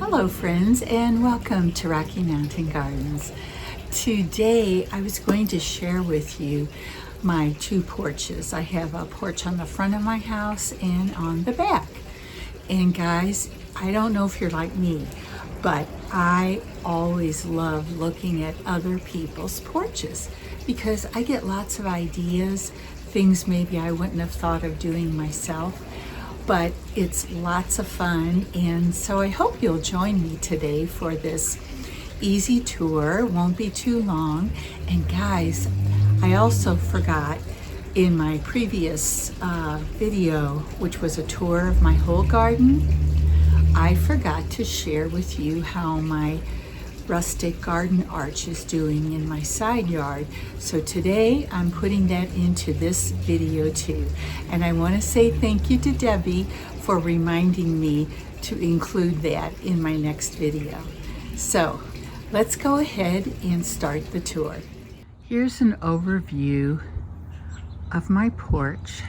Hello friends, and welcome to Rocky Mountain Gardens. Today I was going to share with you my two porches. I have a porch on the front of my house and on the back. And guys, I don't know if you're like me, but I always love looking at other people's porches because I get lots of ideas, things maybe I wouldn't have thought of doing myself. But it's lots of fun, and so I hope you'll join me today for this easy tour. It won't be too long. And guys, I also forgot in my previous video, which was a tour of my whole garden, I forgot to share with you how my rustic garden arch is doing in my side yard. So today I'm putting that into this video too. And I want to say thank you to Debbie for reminding me to include that in my next video. So let's go ahead and start the tour. Here's an overview of my porch,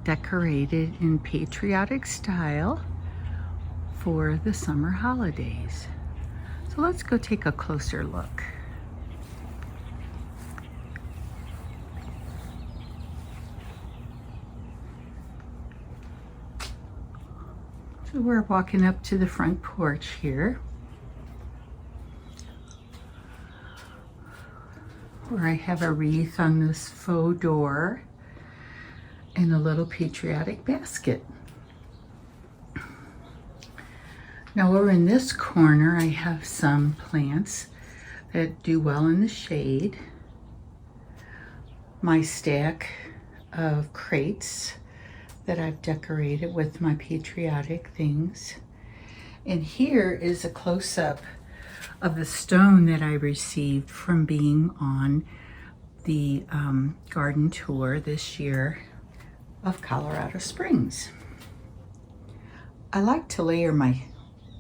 decorated in patriotic style for the summer holidays. So let's go take a closer look. So we're walking up to the front porch here, where I have a wreath on this faux door and a little patriotic basket. Now over in this corner, I have some plants that do well in the shade. My stack of crates that I've decorated with my patriotic things. And here is a close-up of the stone that I received from being on the garden tour this year of Colorado Springs. I like to layer my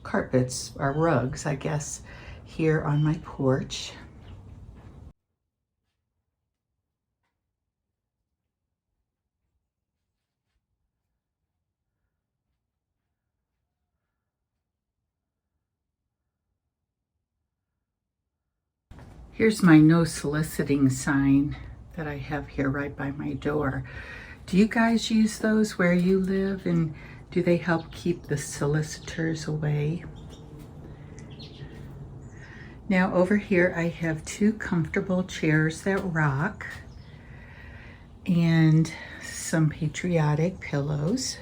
carpets or rugs, I guess, here on my porch. Here's my no soliciting sign that I have here right by my door. Do you guys use those where you live, and do they help keep the solicitors away? Now over here I have two comfortable chairs that rock and some patriotic pillows.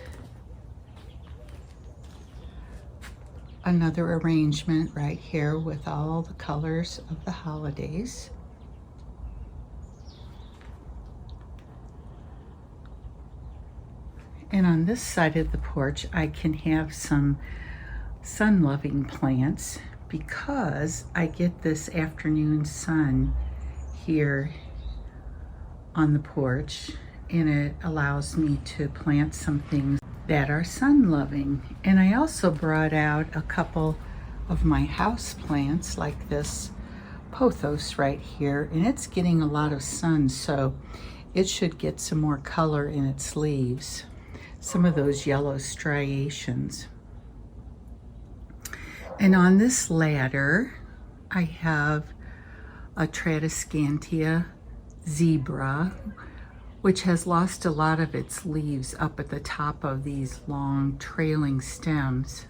Another arrangement right here with all the colors of the holidays. And on this side of the porch, I can have some sun-loving plants because I get this afternoon sun here on the porch, and it allows me to plant some things that are sun-loving. And I also brought out a couple of my house plants like this pothos right here, and it's getting a lot of sun, so it should get some more color in its leaves. Some of those yellow striations. And on this ladder, I have a Tradescantia zebra, which has lost a lot of its leaves up at the top of these long trailing stems.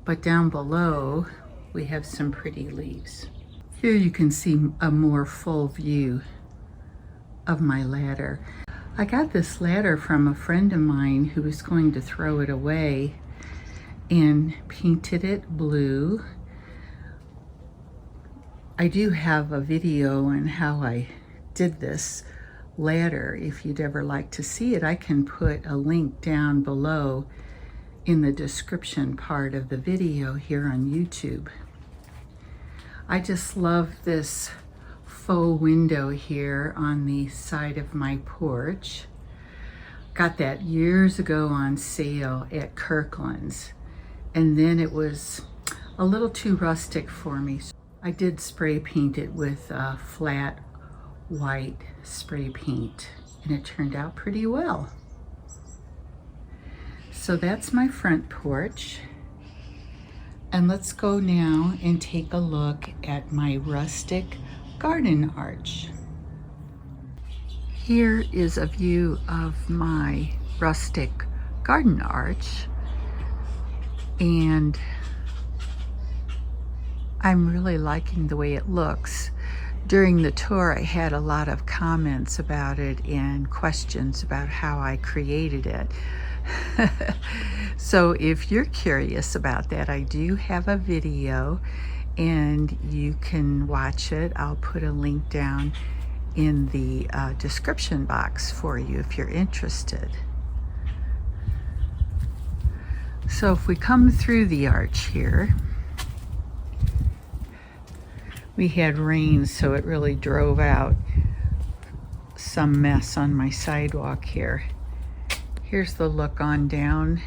But down below, we have some pretty leaves. Here you can see a more full view of my ladder. I got this ladder from a friend of mine who was going to throw it away and painted it blue. I do have a video on how I did this ladder. If you'd ever like to see it, I can put a link down below in the description part of the video here on YouTube. I just love this faux window here on the side of my porch. Got that years ago on sale at Kirkland's, and then it was a little too rustic for me. So I did spray paint it with flat white spray paint, and it turned out pretty well. So that's my front porch. And let's go now and take a look at my rustic garden arch. Here is a view of my rustic garden arch, and I'm really liking the way it looks. During the tour, I had a lot of comments about it and questions about how I created it. So if you're curious about that, I do have a video and you can watch it. I'll put a link down in the description box for you if you're interested. So if we come through the arch here, we had rain, so it really drove out some mess on my sidewalk here. Here's the look on down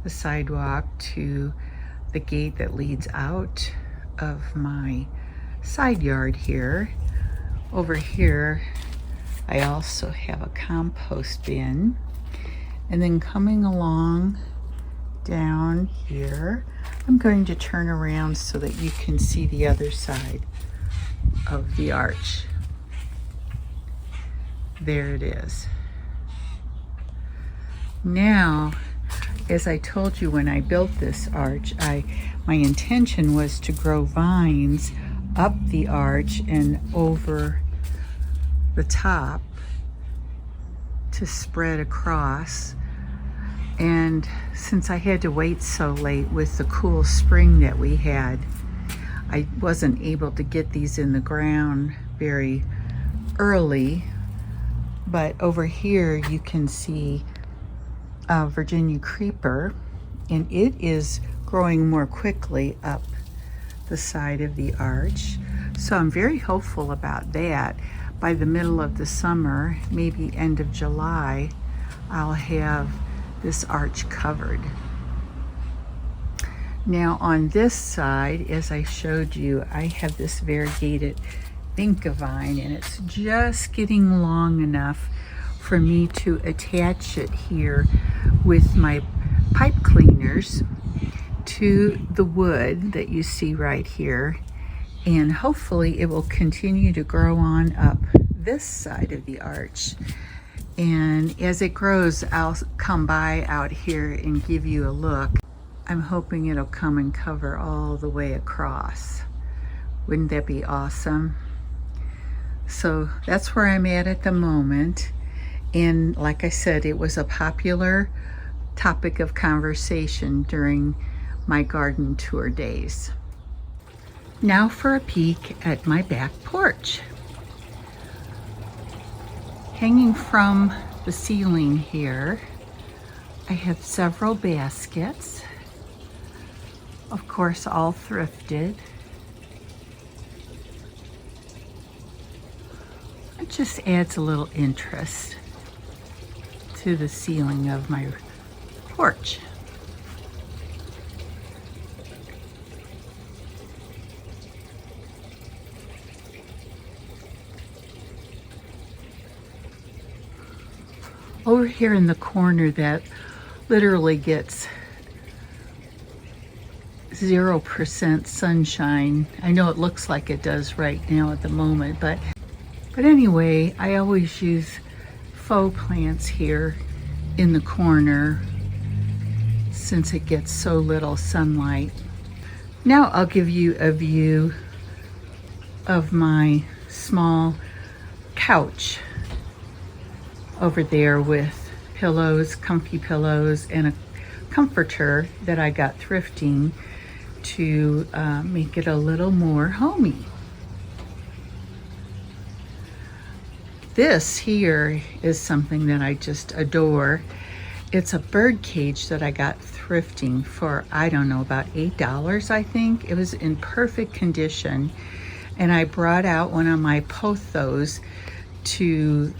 the sidewalk to the gate that leads out of my side yard here. Over here, I also have a compost bin. And then coming along down here, I'm going to turn around so that you can see the other side of the arch. There it is. Now, as I told you when I built this arch, my intention was to grow vines up the arch and over the top to spread across. And since I had to wait so late with the cool spring that we had, I wasn't able to get these in the ground very early. But over here you can see Virginia creeper, and it is growing more quickly up the side of the arch. So I'm very hopeful about that. By the middle of the summer, maybe end of July, I'll have this arch covered. Now on this side, as I showed you, I have this variegated vinca vine, and it's just getting long enough for me to attach it here with my pipe cleaners to the wood that you see right here, and hopefully it will continue to grow on up this side of the arch. And as it grows, I'll come by out here and give you a look. I'm hoping it'll come and cover all the way across. Wouldn't that be awesome? So that's where I'm at the moment. And like I said, it was a popular topic of conversation during my garden tour days. Now for a peek at my back porch. Hanging from the ceiling here, I have several baskets, of course all thrifted. It just adds a little interest to the ceiling of my porch. Over here in the corner that literally gets 0% sunshine. I know it looks like it does right now at the moment, but anyway, I always use faux plants here in the corner since it gets so little sunlight. Now I'll give you a view of my small couch over there with pillows, comfy pillows, and a comforter that I got thrifting to make it a little more homey. This here is something that I just adore. It's a bird cage that I got thrifting for, I don't know, about $8, I think. It was in perfect condition. And I brought out one of my pothos to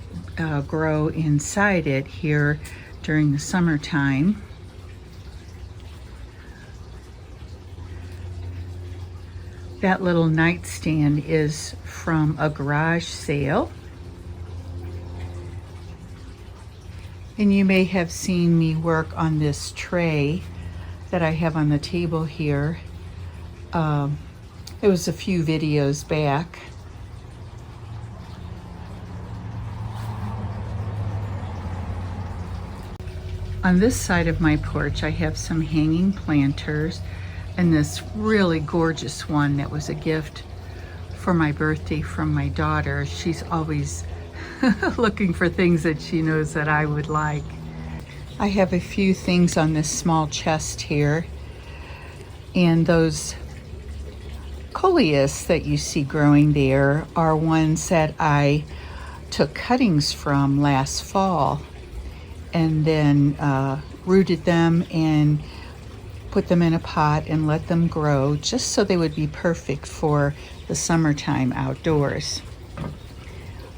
grow inside it here during the summertime. That little nightstand is from a garage sale. And you may have seen me work on this tray that I have on the table here. it was a few videos back. On this side of my porch, I have some hanging planters and this really gorgeous one that was a gift for my birthday from my daughter. She's always looking for things that she knows that I would like. I have a few things on this small chest here, and those coleus that you see growing there are ones that I took cuttings from last fall and then rooted them and put them in a pot and let them grow just so they would be perfect for the summertime outdoors.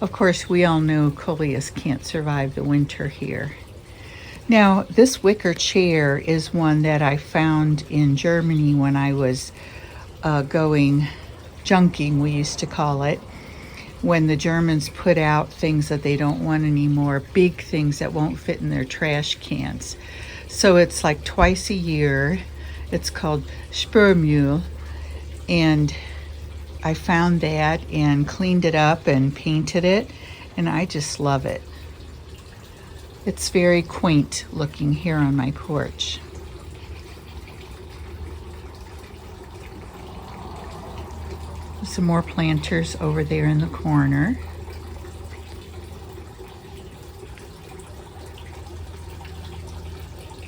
Of course, we all know coleus can't survive the winter here. Now, this wicker chair is one that I found in Germany when I was going junking, we used to call it, when the Germans put out things that they don't want anymore, big things that won't fit in their trash cans. So it's like twice a year. It's called Sperrmüll, and I found that and cleaned it up and painted it, and I just love it. It's very quaint looking here on my porch. Some more planters over there in the corner.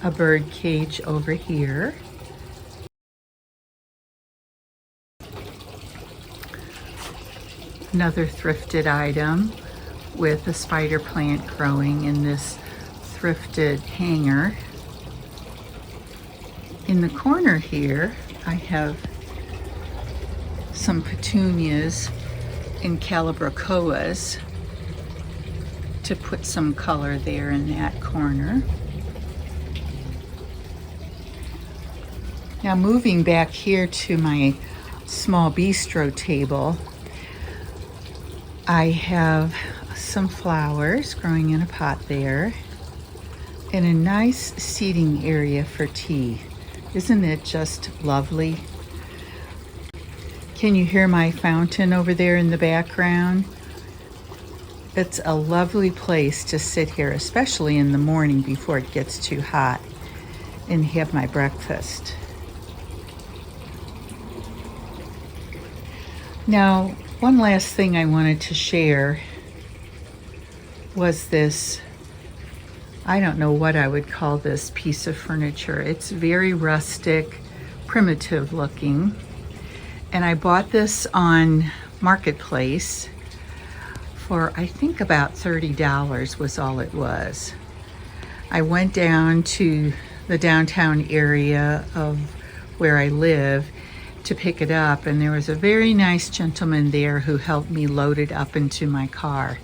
A bird cage over here. Another thrifted item with a spider plant growing in this thrifted hanger. In the corner here, I have some petunias and calabrachoas to put some color there in that corner. Now moving back here to my small bistro table, I have some flowers growing in a pot there and a nice seating area for tea. Isn't it just lovely? Can you hear my fountain over there in the background? It's a lovely place to sit here, especially in the morning before it gets too hot, and have my breakfast. Now, one last thing I wanted to share was this, I don't know what I would call this piece of furniture. It's very rustic, primitive looking. And I bought this on Marketplace for, I think, about $30 was all it was. I went down to the downtown area of where I live to pick it up, and there was a very nice gentleman there who helped me load it up into my car.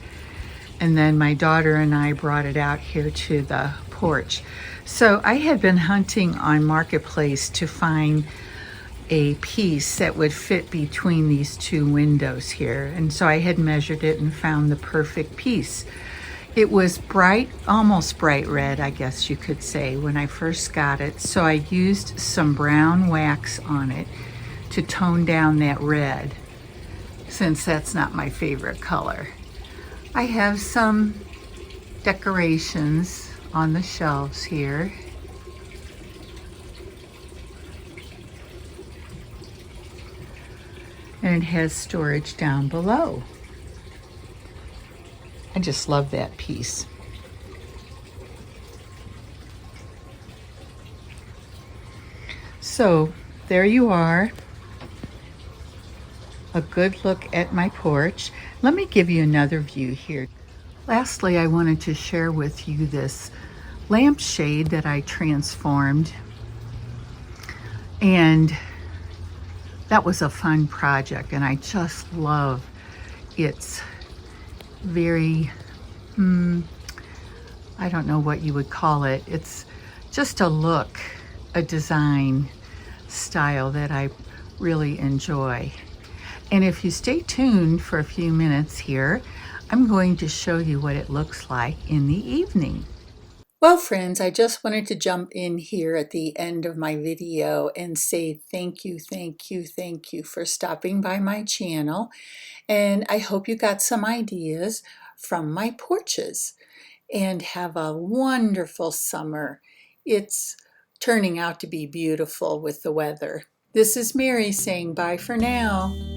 And then my daughter and I brought it out here to the porch. So I had been hunting on Marketplace to find a piece that would fit between these two windows here, and so I had measured it and found the perfect piece. It was bright, almost bright red, I guess you could say, when I first got it, so I used some brown wax on it to tone down that red, since that's not my favorite color. I have some decorations on the shelves here. And it has storage down below. I just love that piece. So there you are. A good look at my porch. Let me give you another view here. Lastly, I wanted to share with you this lampshade that I transformed. And that was a fun project, and I just love its very, I don't know what you would call it. It's just a look, a design style that I really enjoy. And if you stay tuned for a few minutes here, I'm going to show you what it looks like in the evening. Well, friends, I just wanted to jump in here at the end of my video and say thank you, thank you, thank you for stopping by my channel. And I hope you got some ideas from my porches. And have a wonderful summer. It's turning out to be beautiful with the weather. This is Mary saying bye for now.